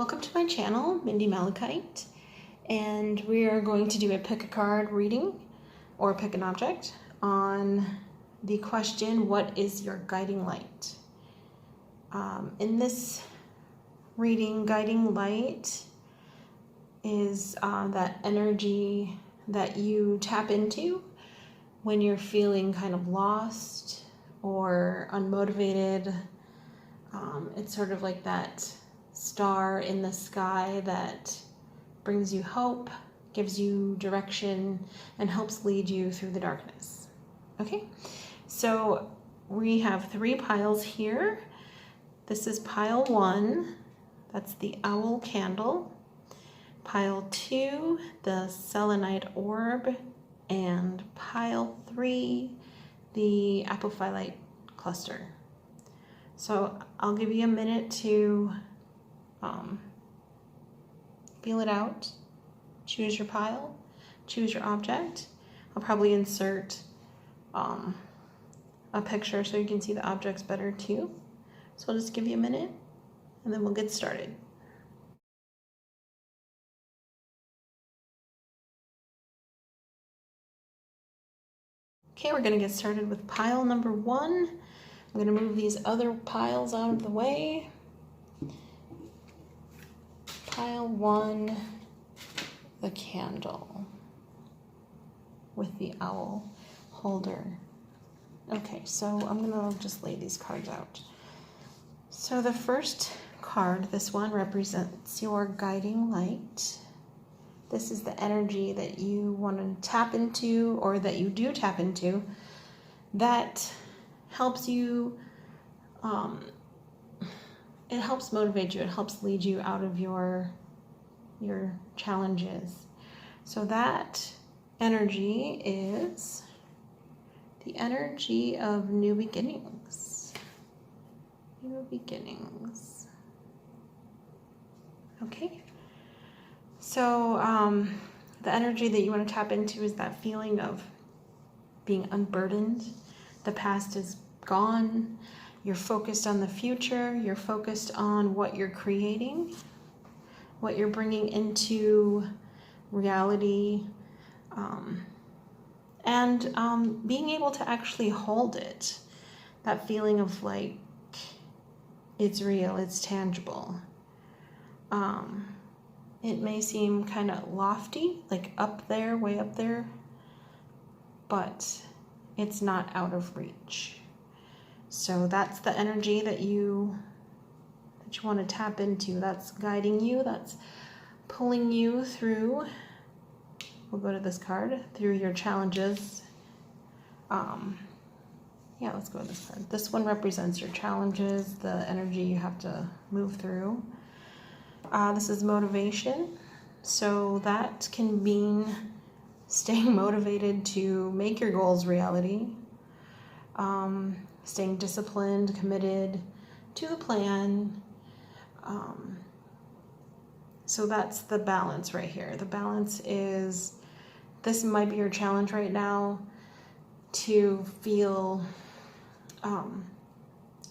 Welcome to my channel, Mindy Malachite, and we are going to do a pick a card reading or pick an object on the question, what is your guiding light? In this reading, guiding light is that energy that you tap into when you're feeling kind of lost or unmotivated. It's sort of like that star in the sky that brings you hope, gives you direction, and helps lead you through the darkness. Okay, so we have 3 piles here. This is pile 1, that's the owl candle. Pile 2, the Selenite Orb, and pile 3, the Apophylite Cluster. So I'll give you a minute to feel it out, choose your pile, choose your object. I'll probably insert a picture so you can see the objects better too. So I'll just give you a minute and then we'll get started. Okay, we're gonna get started with pile number 1. I'm gonna move these other piles out of the way. Pile 1, the candle with the owl holder. Okay, so I'm gonna just lay these cards out. So the first card, this one, represents your guiding light. This is the energy that you want to tap into, or that you do tap into, that helps you, it helps motivate you, it helps lead you out of your challenges. So that energy is the energy of new beginnings. New beginnings. Okay. So the energy that you want to tap into is that feeling of being unburdened. The past is gone. You're focused on the future. You're focused on what you're creating, what you're bringing into reality, and being able to actually hold it. That feeling of like it's real, it's tangible. It may seem kind of lofty, like up there, way up there, but it's not out of reach. So that's the energy that you want to tap into. That's guiding you, that's pulling you through. We'll go to this card, through your challenges. Yeah, let's go with this card. This one represents your challenges, the energy you have to move through. This is motivation, so that can mean staying motivated to make your goals reality, staying disciplined, committed to the plan. So that's the balance right here. The balance is, this might be your challenge right now, to feel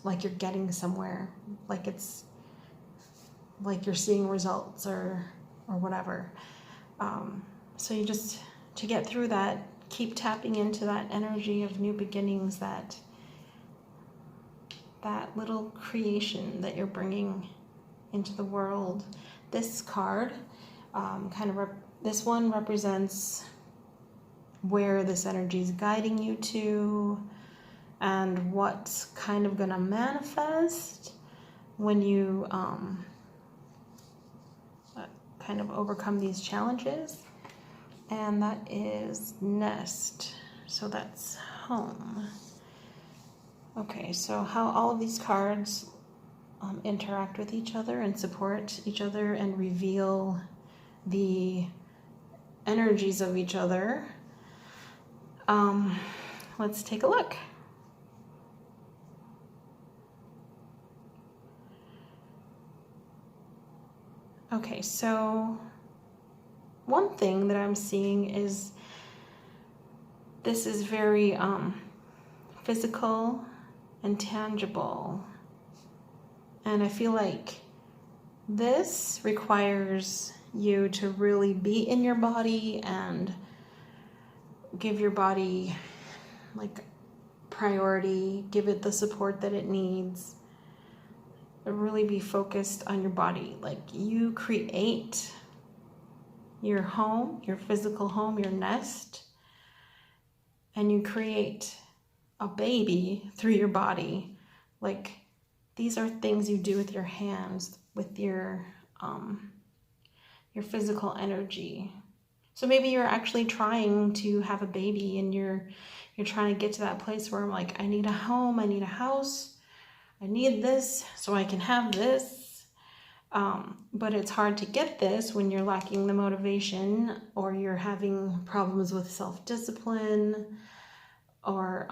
like you're getting somewhere, like it's like you're seeing results or whatever. So you just, to get through that, keep tapping into that energy of new beginnings, that little creation that you're bringing into the world. This card, this one represents where this energy is guiding you to and what's kind of gonna manifest when you kind of overcome these challenges. And that is nest, so that's home. Okay, so how all of these cards interact with each other and support each other and reveal the energies of each other. Let's take a look. Okay, so one thing that I'm seeing is this is very physical and tangible. And I feel like this requires you to really be in your body and give your body like priority, give it the support that it needs, really be focused on your body. Like you create your home, your physical home, your nest, and you create a baby through your body. Like these are things you do with your hands, with your physical energy. So maybe you're actually trying to have a baby and you're trying to get to that place where I'm like, I need a home, I need a house, I need this so I can have this. But it's hard to get this when you're lacking the motivation, or you're having problems with self-discipline, or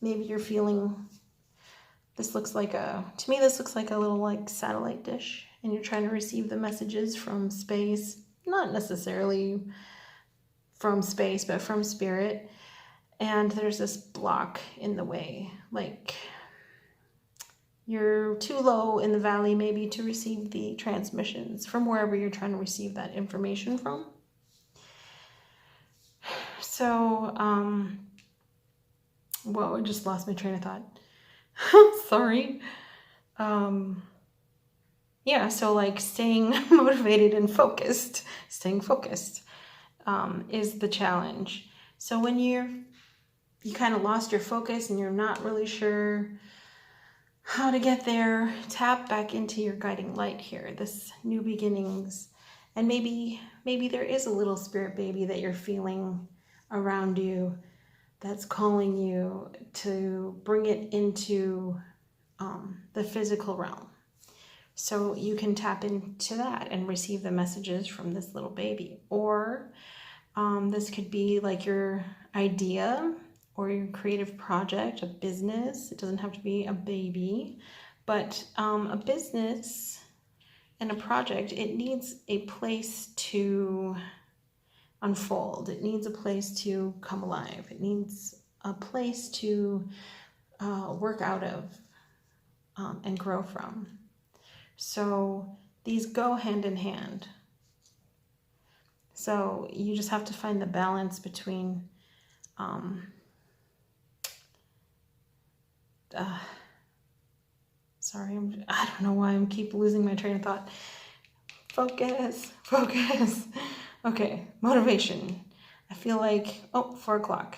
maybe you're feeling, this looks like a little like satellite dish, and you're trying to receive the messages from space, not necessarily from space, but from spirit. And there's this block in the way, like you're too low in the valley maybe to receive the transmissions from wherever you're trying to receive that information from. So, whoa, I just lost my train of thought. Sorry. Yeah, so like staying motivated and staying focused is the challenge. So when you kind of lost your focus and you're not really sure how to get there, tap back into your guiding light here, this new beginnings. And maybe there is a little spirit baby that you're feeling around you that's calling you to bring it into the physical realm. So you can tap into that and receive the messages from this little baby. Or this could be like your idea or your creative project, a business. It doesn't have to be a baby, but a business and a project, it needs a place to unfold. It needs a place to come alive. It needs a place to work out of and grow from. So these go hand in hand. So you just have to find the balance between sorry, I don't know why I'm keep losing my train of thought. Focus. Okay, motivation. I feel like, 4 o'clock.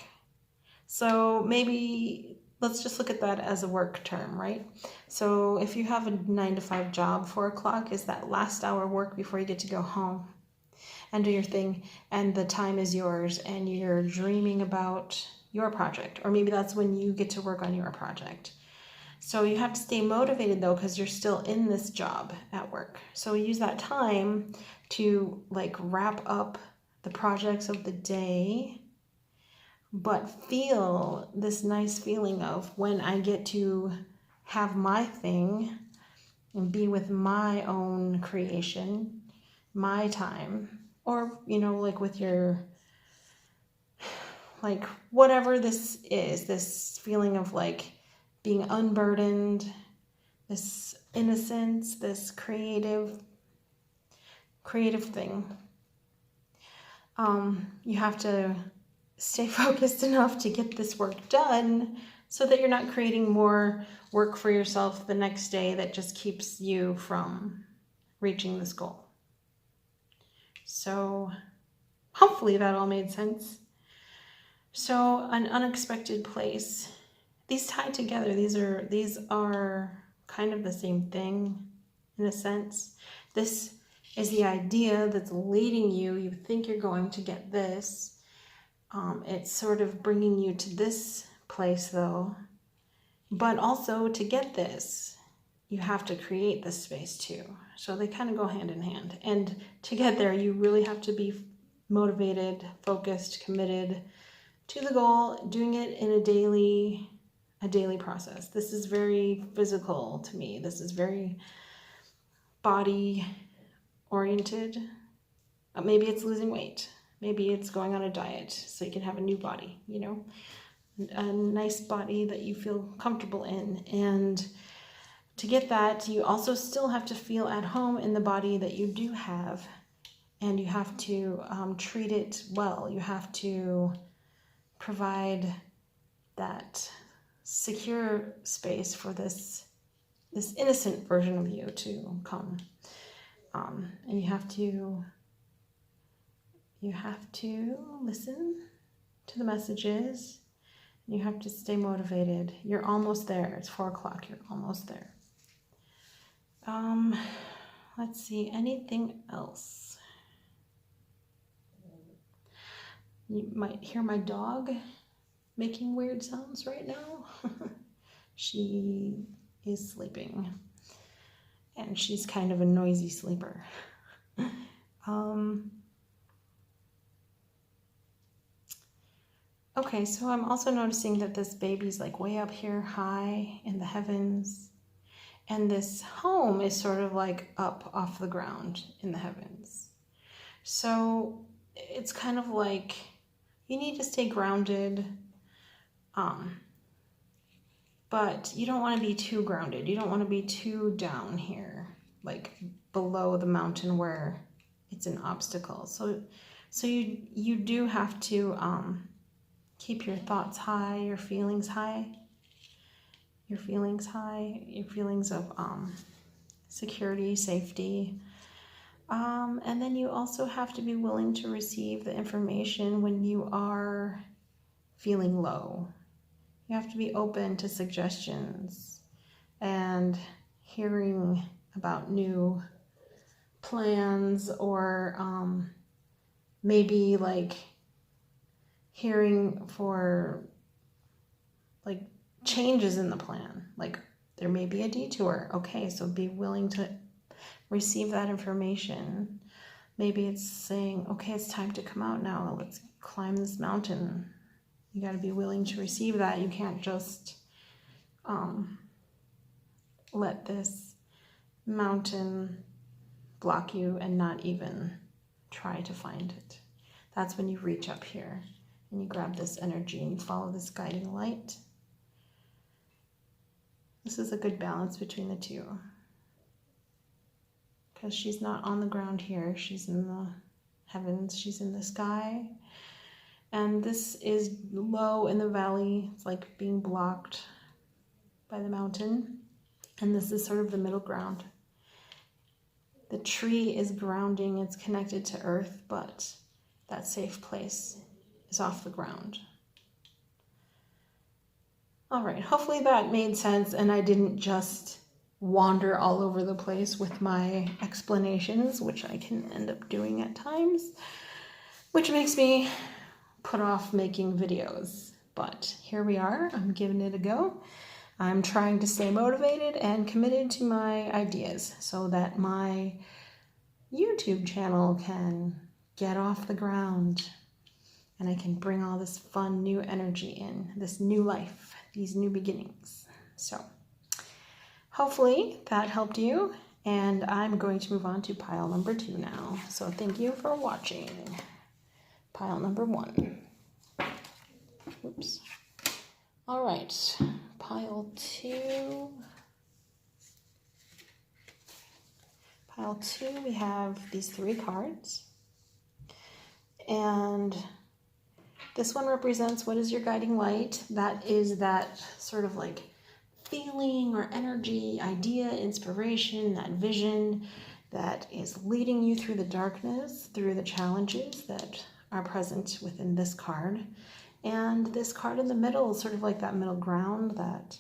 So maybe let's just look at that as a work term, right? So if you have a 9-to-5 job, 4 o'clock is that last hour work before you get to go home and do your thing, and the time is yours, and you're dreaming about your project, or maybe that's when you get to work on your project. So you have to stay motivated though, because you're still in this job at work. So use that time to like wrap up the projects of the day, but feel this nice feeling of when I get to have my thing and be with my own creation, my time, or, like with your, like whatever this is, this feeling of like being unburdened, this innocence, this creative thing. You have to stay focused enough to get this work done so that you're not creating more work for yourself the next day that just keeps you from reaching this goal. So hopefully that all made sense. So an unexpected place. These tie together. These are kind of the same thing in a sense. This is the idea that's leading you. You think you're going to get this. It's sort of bringing you to this place though. But also to get this, you have to create this space too. So they kind of go hand in hand. And to get there, you really have to be motivated, focused, committed to the goal, doing it in a daily process. This is very physical to me. This is very body oriented. Maybe it's losing weight. Maybe it's going on a diet so you can have a new body, a nice body that you feel comfortable in. And to get that, you also still have to feel at home in the body that you do have, and you have to treat it well. You have to provide that secure space for this innocent version of you to come, and you have to listen to the messages. You have to stay motivated. You're almost there. It's 4 o'clock. You're almost there. Let's see, anything else? You might hear my dog making weird sounds right now. She is sleeping, and she's kind of a noisy sleeper. Okay, so I'm also noticing that this baby's like way up here high in the heavens, and this home is sort of like up off the ground in the heavens. So it's kind of like you need to stay grounded, but you don't want to be too grounded. You don't want to be too down here, like below the mountain where it's an obstacle. So you do have to keep your thoughts high, your feelings high, your feelings of security, safety. And then you also have to be willing to receive the information when you are feeling low. You have to be open to suggestions and hearing about new plans, or maybe like hearing for like changes in the plan. Like there may be a detour. Okay, so be willing to receive that information. Maybe it's saying, okay, it's time to come out now. Let's climb this mountain. You got to be willing to receive that. You can't just let this mountain block you and not even try to find it. That's when you reach up here and you grab this energy and you follow this guiding light. This is a good balance between the two, because she's not on the ground here. She's in the heavens. She's in the sky. And this is low in the valley. It's like being blocked by the mountain. And this is sort of the middle ground. The tree is grounding. It's connected to earth, but that safe place is off the ground. All right, hopefully that made sense and I didn't just wander all over the place with my explanations, which I can end up doing at times, which makes me put off making videos. But here we are. I'm giving it a go. I'm trying to stay motivated and committed to my ideas so that my YouTube channel can get off the ground and I can bring all this fun new energy in, this new life, these new beginnings. So hopefully that helped you, and I'm going to move on to pile number 2 now. So thank you for watching pile number 1. Oops. All right, pile 2. Pile 2, we have these 3 cards. And this one represents what is your guiding light. That is that sort of like feeling or energy, idea, inspiration, that vision that is leading you through the darkness, through the challenges that are present within this card. And this card in the middle is sort of like that middle ground, that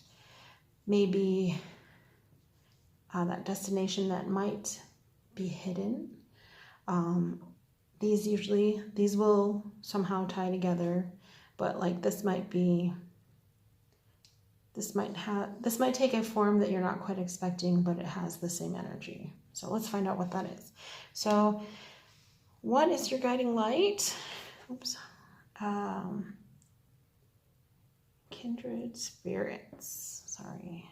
maybe that destination that might be hidden. These will somehow tie together, but like this might take a form that you're not quite expecting, but it has the same energy. So let's find out what that is. So what is your guiding light? Oops. Kindred spirits. Sorry,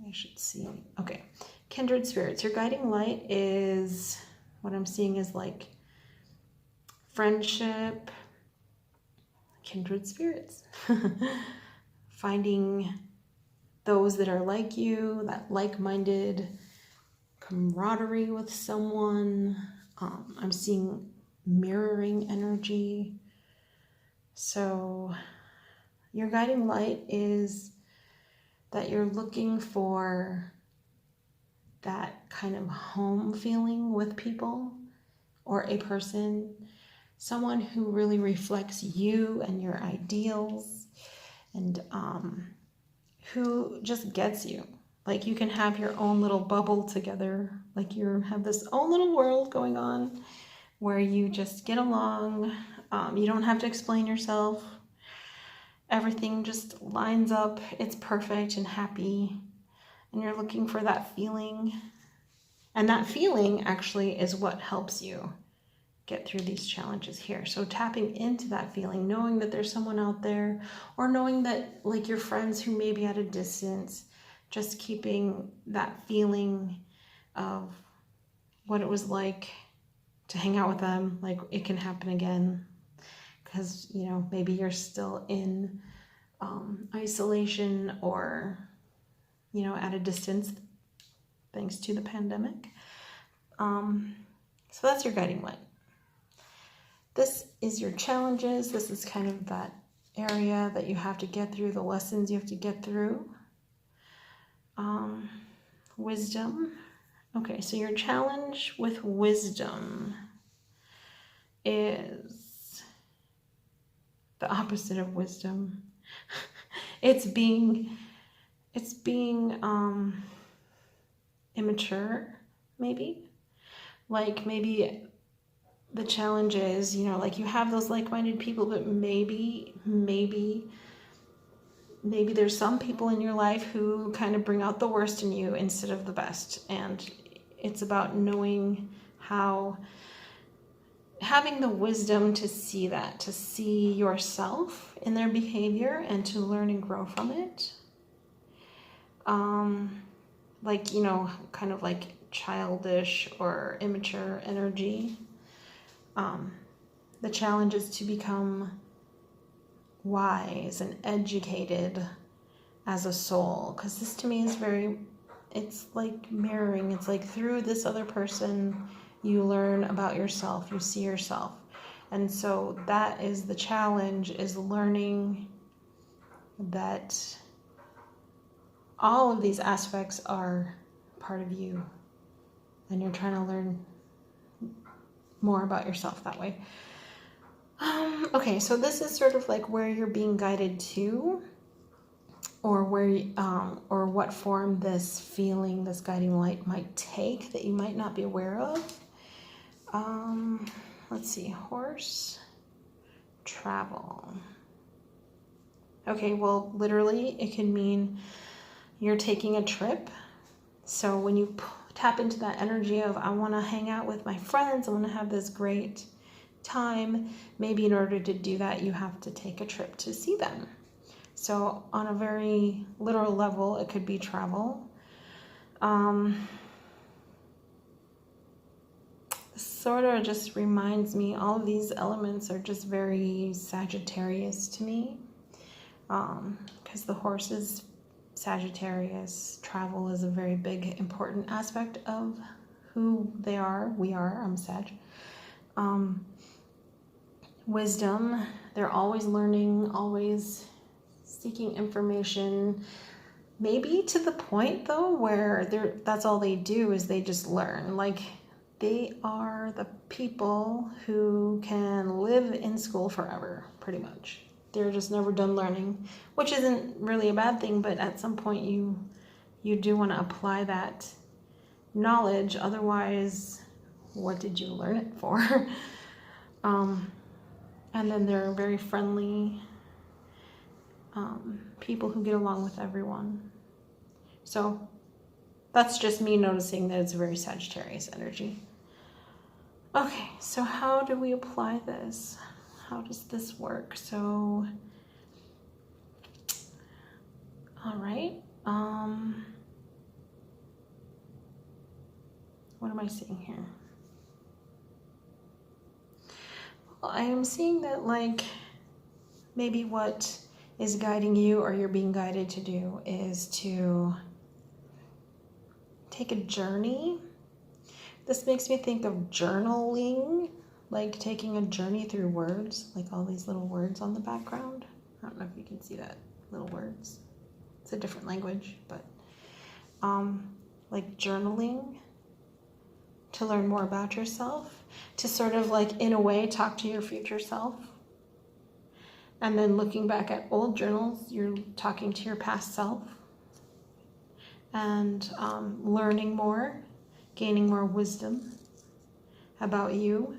I should see. Okay, kindred spirits. Your guiding light is, what I'm seeing is like friendship, kindred spirits. Finding those that are like you, that like-minded camaraderie with someone. I'm seeing mirroring energy. So your guiding light is that you're looking for that kind of home feeling with people or a person, someone who really reflects you and your ideals, and who just gets you. Like you can have your own little bubble together, like you have this own little world going on where you just get along. You don't have to explain yourself. Everything just lines up. It's perfect and happy. And you're looking for that feeling. And that feeling actually is what helps you get through these challenges here. So tapping into that feeling, knowing that there's someone out there, or knowing that like your friends who may be at a distance, just keeping that feeling of what it was like to hang out with them, like it can happen again. Because, you know, maybe you're still in isolation or, you know, at a distance thanks to the pandemic. So that's your guiding light. This is your challenges. This is kind of that area that you have to get through, the lessons you have to get through. Wisdom. Okay, so your challenge with wisdom is the opposite of wisdom. It's being immature, maybe. Like maybe the challenge is, you know, like you have those like-minded people, but maybe there's some people in your life who kind of bring out the worst in you instead of the best. And it's about knowing how, having the wisdom to see that, to see yourself in their behavior and to learn and grow from it. Like, you know, kind of like childish or immature energy. The challenge is to become wise and educated as a soul, because this to me is it's like mirroring. It's like through this other person you learn about yourself, you see yourself. And so that is the challenge, is learning that all of these aspects are part of you, and you're trying to learn more about yourself that way. Okay, so this is sort of like where you're being guided to, or where, or what form this feeling, this guiding light might take that you might not be aware of. Let's see, horse, travel. Okay, well, literally it can mean you're taking a trip. So when you tap into that energy of, I want to hang out with my friends, I want to have this great time, maybe in order to do that, you have to take a trip to see them. So on a very literal level, it could be travel. Sort of just reminds me, all of these elements are just very Sagittarius to me, because the horse is Sagittarius. Travel is a very big, important aspect of who they are. We are. I'm Sag. Wisdom. They're always learning, always seeking information. Maybe to the point though where that's all they do is they just learn. Like they are the people who can live in school forever, pretty much. They're just never done learning, which isn't really a bad thing, but at some point you do want to apply that knowledge. Otherwise, what did you learn it for? And then they're very friendly people who get along with everyone. So that's just me noticing that it's a very Sagittarius energy. Okay, so how do we apply this? How does this work? So, all right. What am I seeing here? Well, I am seeing that, like, maybe what is guiding you, or you're being guided to do, is to take a journey. This makes me think of journaling, like taking a journey through words, like all these little words on the background. I don't know if you can see that, little words. It's a different language, but like journaling to learn more about yourself, to sort of like, in a way, talk to your future self. And then looking back at old journals, you're talking to your past self and learning more, gaining more wisdom about you,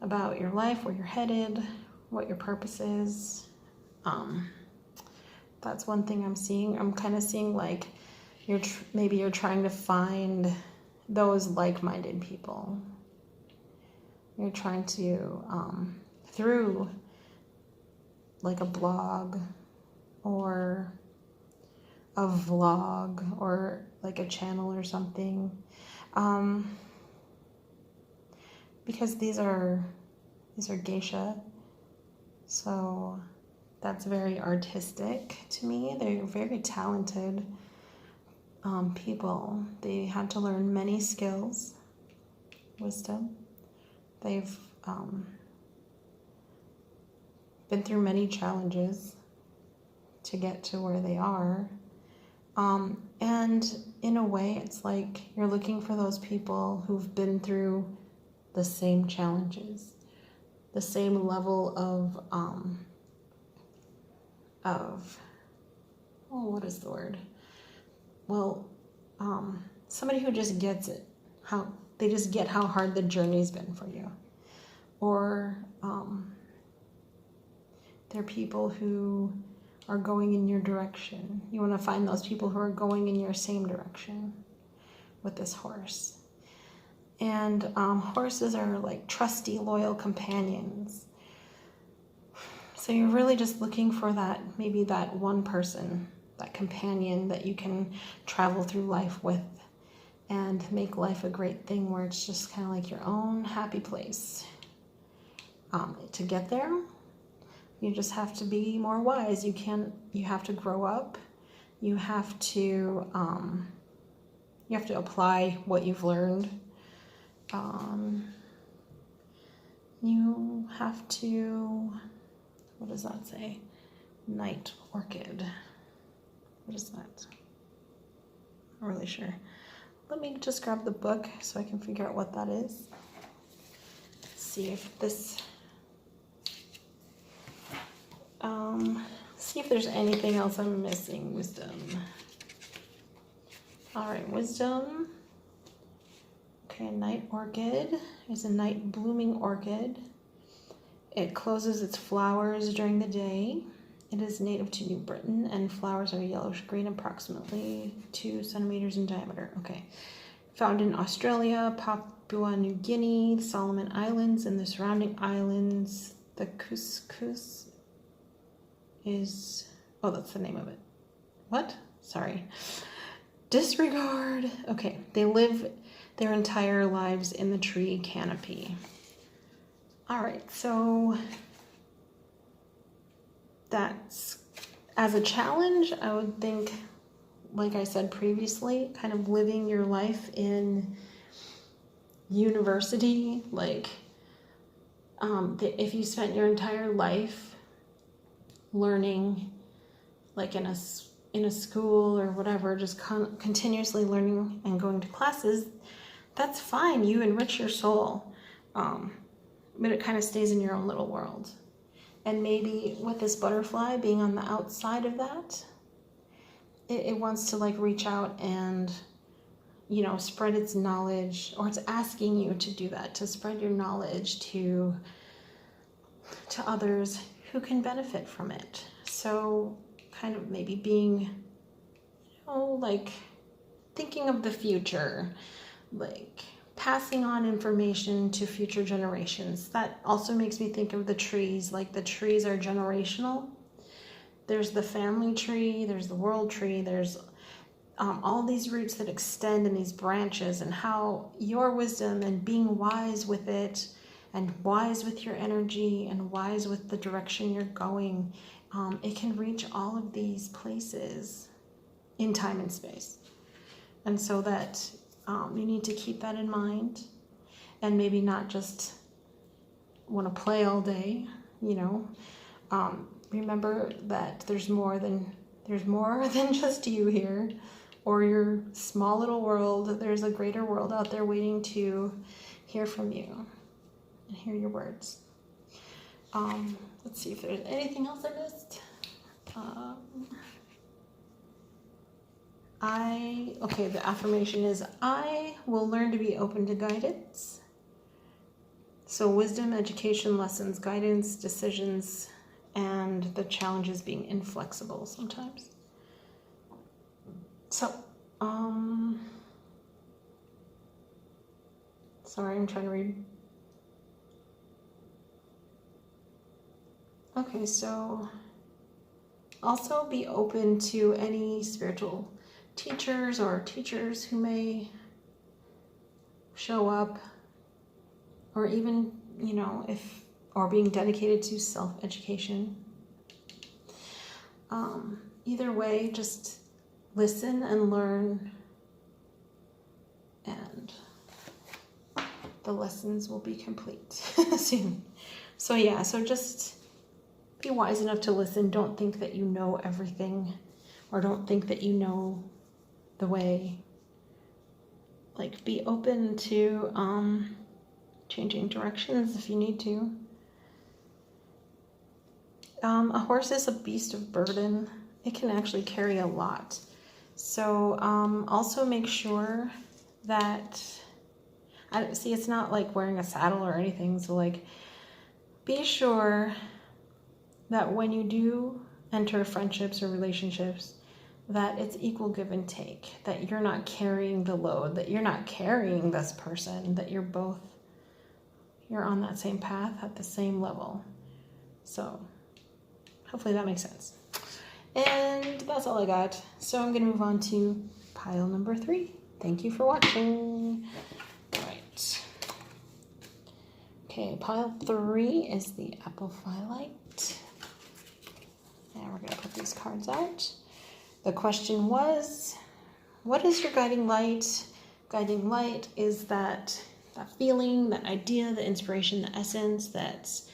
about your life, where you're headed, what your purpose is. That's one thing I'm seeing. I'm kind of seeing like maybe you're trying to find those like-minded people. You're trying to, through like a blog or a vlog or like a channel or something, because these are geisha, so that's very artistic to me. They're very talented people. They had to learn many skills, wisdom. They've been through many challenges to get to where they are. And in a way, it's like you're looking for those people who've been through the same challenges, the same level of what is the word? Well, somebody who just gets it, how they just get how hard the journey's been for you. Or they're people who are going in your direction. You want to find those people who are going in your same direction with this horse. And horses are like trusty, loyal companions. So you're really just looking for that, maybe that one person, that companion that you can travel through life with and make life a great thing, where it's just kind of like your own happy place. To get there, you just have to be more wise. You have to grow up. You have to apply what you've learned. You have to, what does that say? Night orchid. What is that? I'm not really sure. Let me just grab the book so I can figure out what that is. Let's see if this, see if there's anything else I'm missing. Wisdom. All right, wisdom. Okay, night orchid is a night blooming orchid. It closes its flowers during the day. It is native to New Britain, and flowers are yellowish green, approximately 2 centimeters in diameter. Okay. Found in Australia, Papua New Guinea, the Solomon Islands, and the surrounding islands. The couscous is, oh, that's the name of it. What? Sorry. Disregard. Okay. They live their entire lives in the tree canopy. All right, so that's, as a challenge, I would think, like I said previously, kind of living your life in university, like if you spent your entire life learning, like in a school or whatever, just continuously learning and going to classes, that's fine. You enrich your soul, but it kind of stays in your own little world. And maybe with this butterfly being on the outside of that, it wants to like reach out and, you know, spread its knowledge, or it's asking you to do that, to spread your knowledge to others who can benefit from it. So kind of maybe being, you know, like thinking of the future, like passing on information to future generations. That also makes me think of the trees, like the trees are generational. There's the family tree, there's the world tree, there's all these roots that extend in these branches, and how your wisdom and being wise with it and wise with your energy and wise with the direction you're going, it can reach all of these places in time and space. And so that you need to keep that in mind, and maybe not just want to play all day, you know. Remember that there's more than just you here, or your small little world. There's a greater world out there waiting to hear from you and hear your words. Let's see if there's anything else I missed. The affirmation is, I will learn to be open to guidance. So wisdom, education, lessons, guidance, decisions, and the challenge is being inflexible sometimes. So, sorry, I'm trying to read. Okay, so also be open to any spiritual teachers or teachers who may show up, or even, you know, or being dedicated to self-education. Either way, just listen and learn, and the lessons will be complete soon. So yeah, so just be wise enough to listen. Don't think that you know everything, or don't think that you know the way. Like, be open to changing directions if you need to. A horse is a beast of burden. It can actually carry a lot. So also make sure that, it's not like wearing a saddle or anything. So like, be sure that when you do enter friendships or relationships, that it's equal give and take, that you're not carrying the load, that you're not carrying this person, that you're on that same path at the same level. So hopefully that makes sense. And that's all I got. So I'm going to move on to pile number 3. Thank you for watching. All right. Okay, pile 3 is the Apophylite. And we're going to put these cards out. The question was, what is your guiding light? Guiding light is that feeling, that idea, the inspiration, the essence that's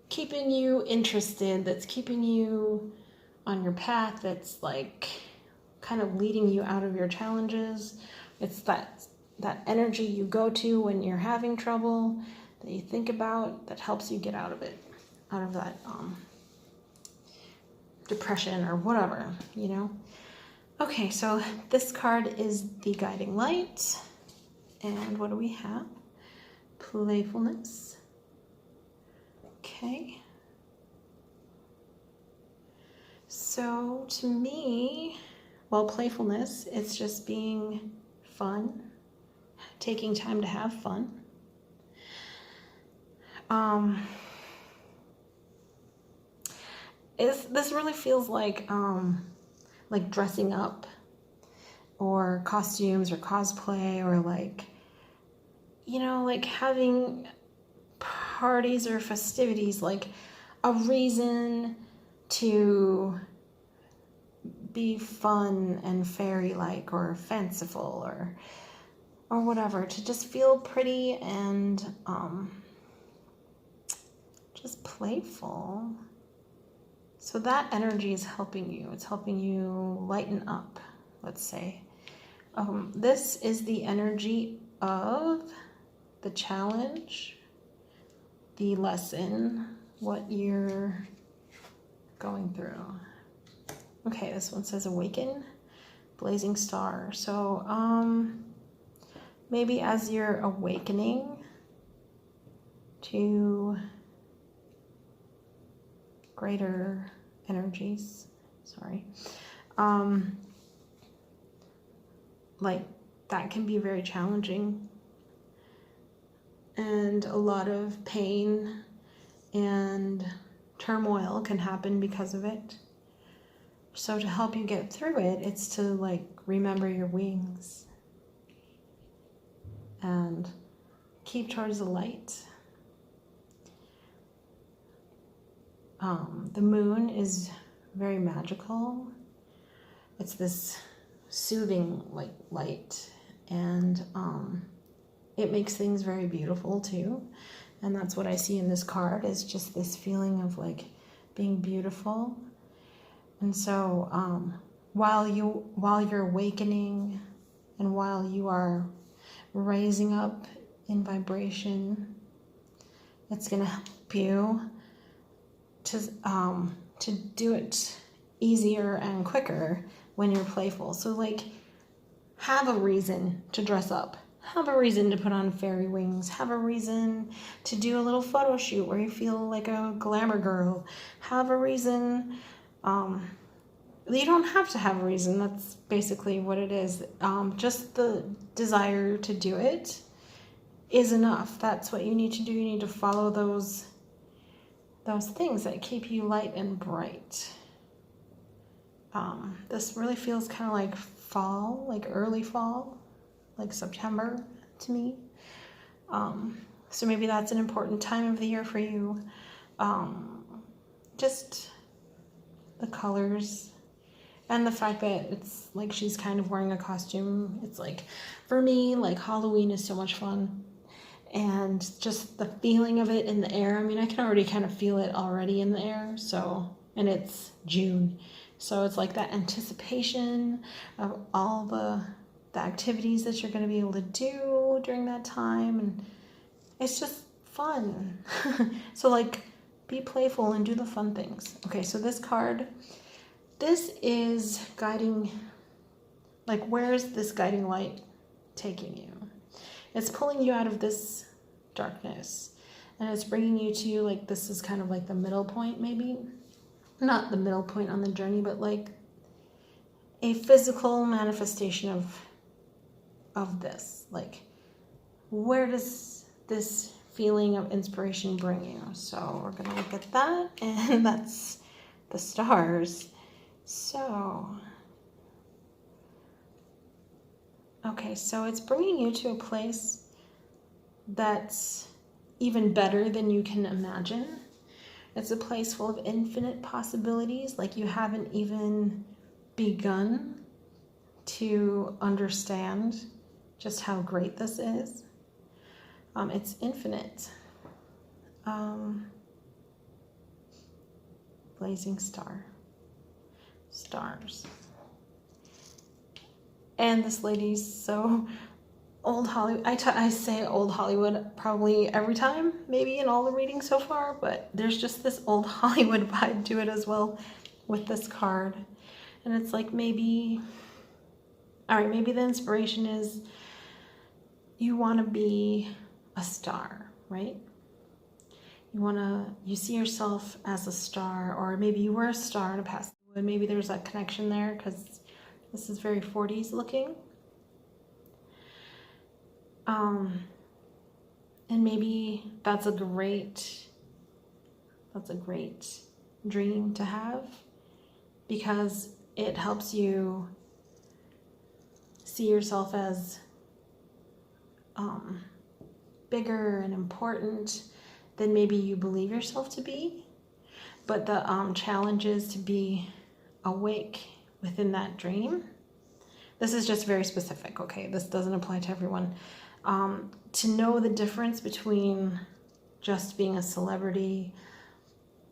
keeping you interested, that's keeping you on your path, that's like kind of leading you out of your challenges. It's that energy you go to when you're having trouble, that you think about, that helps you get out of it, out of that depression or whatever, you know. Okay, so this card is the guiding light. And what do we have? Playfulness. Okay. So to me, well, playfulness, it's just being fun, taking time to have fun. This really feels like dressing up, or costumes, or cosplay, or like, you know, like having parties or festivities, like a reason to be fun and fairy-like or fanciful or whatever, to just feel pretty and just playful. So that energy is helping you. It's helping you lighten up, let's say. This is the energy of the challenge, the lesson, what you're going through. Okay, this one says awaken, blazing star. So maybe as you're awakening to greater energies, like that can be very challenging, and a lot of pain and turmoil can happen because of it. So to help you get through it, it's to like remember your wings and keep towards the light, The moon is very magical. It's this soothing light, and it makes things very beautiful too. And that's what I see in this card, is just this feeling of like being beautiful. And so while you're awakening and while you are rising up in vibration, it's going to help you to do it easier and quicker when you're playful. So like, have a reason to dress up. Have a reason to put on fairy wings. Have a reason to do a little photo shoot where you feel like a glamour girl. Have a reason. You don't have to have a reason. That's basically what it is. Just the desire to do it is enough. That's what you need to do. You need to follow those things that keep you light and bright. This really feels kind of like fall, like early fall, like September to me. So maybe that's an important time of the year for you. Just the colors and the fact that it's like she's kind of wearing a costume. It's like, for me, like Halloween is so much fun. And just the feeling of it in the air. I mean, I can already kind of feel it already in the air. So, and it's June. So it's like that anticipation of all the activities that you're going to be able to do during that time. And it's just fun. So like, be playful and do the fun things. Okay, so this card, this is guiding, like, where's this guiding light taking you? It's pulling you out of this darkness, and it's bringing you to, like, this is kind of like the middle point, maybe. Not the middle point on the journey, but like a physical manifestation of this. Like, where does this feeling of inspiration bring you? So we're going to look at that, and that's the stars. So, okay, so it's bringing you to a place that's even better than you can imagine. It's a place full of infinite possibilities, like you haven't even begun to understand just how great this is. It's infinite. Blazing star. Stars. And this lady's so old Hollywood. I say old Hollywood probably every time, maybe in all the readings so far, but there's just this old Hollywood vibe to it as well with this card. And it's like, maybe, all right, maybe the inspiration is you want to be a star, right? You see yourself as a star, or maybe you were a star in a past. Maybe there's that connection there, because this is very 40s looking. And maybe that's a great dream to have, because it helps you see yourself as bigger and important than maybe you believe yourself to be. But the challenge is to be awake within that dream. This is just very specific, okay? This doesn't apply to everyone. To know the difference between just being a celebrity,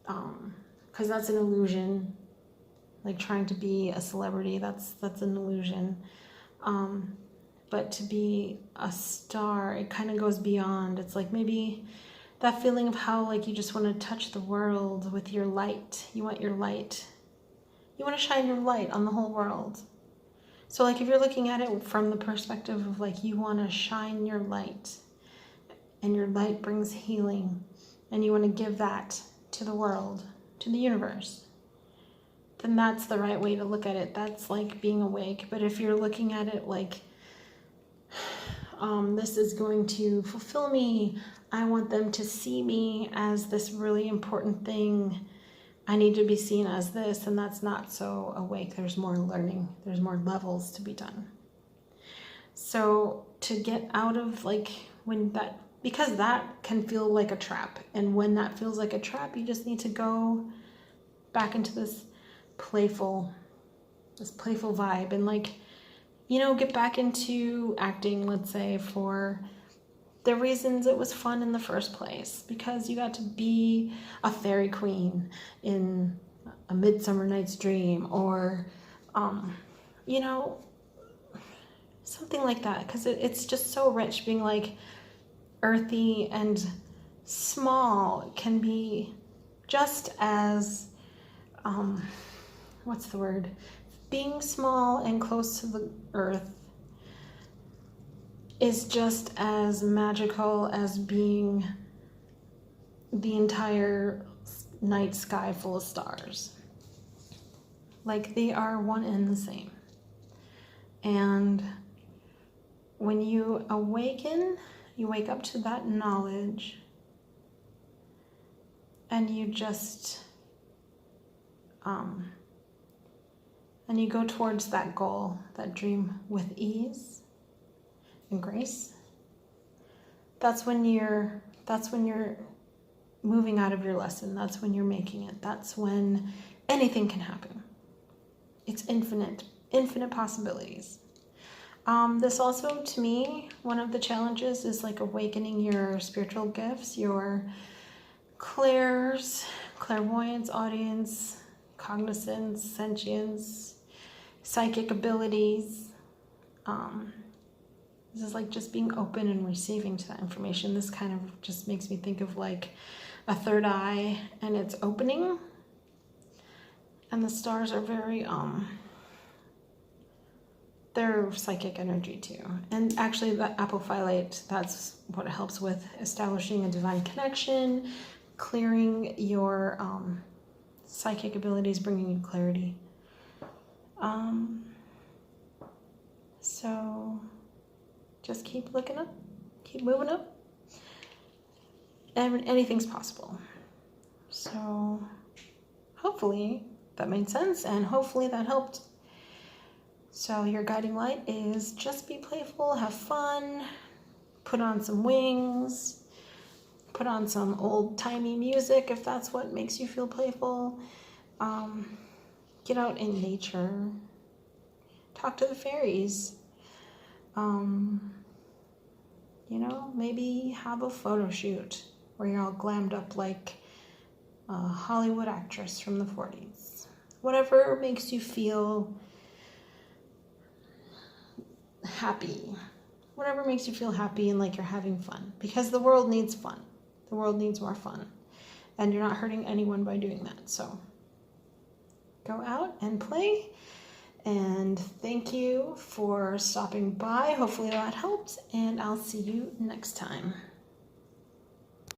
because that's an illusion. Like, trying to be a celebrity, that's an illusion. But to be a star, it kind of goes beyond. It's like maybe that feeling of how, like, you just want to touch the world with your light. You want your light. You want to shine your light on the whole world. So, like, if you're looking at it from the perspective of, like, you want to shine your light, and your light brings healing, and you want to give that to the world, to the universe, then that's the right way to look at it. That's like being awake. But if you're looking at it like, this is going to fulfill me, I want them to see me as this really important thing, I need to be seen as this, and that's not so awake. There's more learning. There's more levels to be done. So to get out of, like, when that because that can feel like a trap. And when that feels like a trap, you just need to go back into this playful vibe and like, you know, get back into acting, let's say, for the reasons it was fun in the first place, because you got to be a fairy queen in A Midsummer Night's Dream, or you know, something like that, because it's just so rich. Being like earthy and small can be just as what's the word? Being small and close to the earth is just as magical as being the entire night sky full of stars. Like, they are one and the same. And when you awaken, you wake up to that knowledge, and you just and you go towards that goal, that dream, with ease and grace. That's when you're moving out of your lesson. That's when you're making it. That's when anything can happen. It's infinite possibilities. This also, to me, one of the challenges is like awakening your spiritual gifts, your clairs, clairvoyance, audience, cognizance, sentience, psychic abilities. This is like just being open and receiving to that information. This kind of just makes me think of like a third eye, and it's opening, and the stars are very they're psychic energy too. And actually the Apophylite, that's what it helps with, establishing a divine connection, clearing your psychic abilities, bringing you clarity. So just keep looking up, keep moving up, and anything's possible. So hopefully that made sense, and hopefully that helped. So your guiding light is just be playful, have fun, put on some wings, put on some old-timey music if that's what makes you feel playful. Get out in nature, talk to the fairies. You know, maybe have a photo shoot where you're all glammed up like a Hollywood actress from the 40s. Whatever makes you feel happy. Whatever makes you feel happy and like you're having fun. Because the world needs fun. The world needs more fun. And you're not hurting anyone by doing that. So go out and play. And thank you for stopping by. Hopefully that helped. And I'll see you next time.